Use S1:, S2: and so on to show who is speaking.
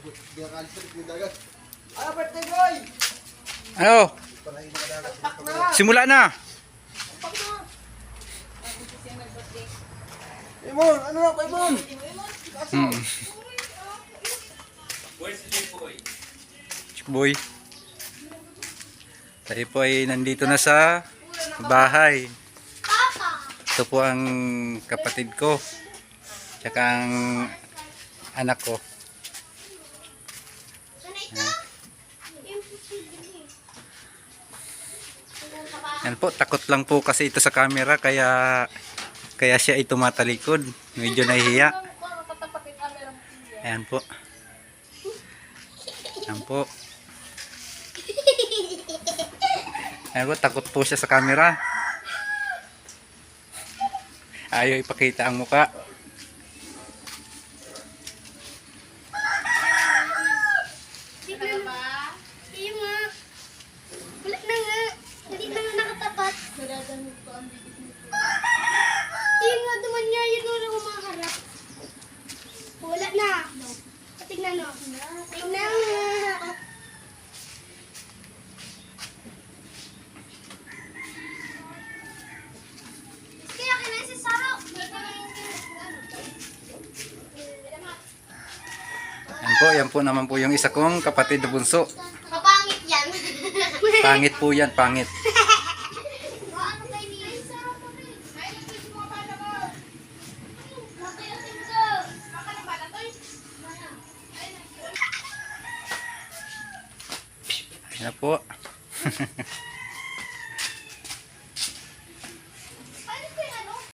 S1: Ano, birthday boy?
S2: Ano? Simula na.
S1: Imon, ano na kay Imon?
S2: Boy. Tayo po ay nandito na sa bahay. Ito po ang kapatid ko. Tsaka ang anak ko. Yan po, takot lang po kasi ito sa camera kaya siya ay tumatalikod. Medyo nahihiya. Ayan po. Ayan po. Ayan po, takot po siya sa camera. Ayaw ipakita ang muka.
S3: Wala na. Tingnan mo. Tingnan mo. Kaya kailan si Saro?
S2: Yan po naman po yung isa kong kapatid na bunso.
S3: Mapangit yan.
S2: Pangit po yan, pangit.
S3: Ano kayo niya?
S2: Ayan na po.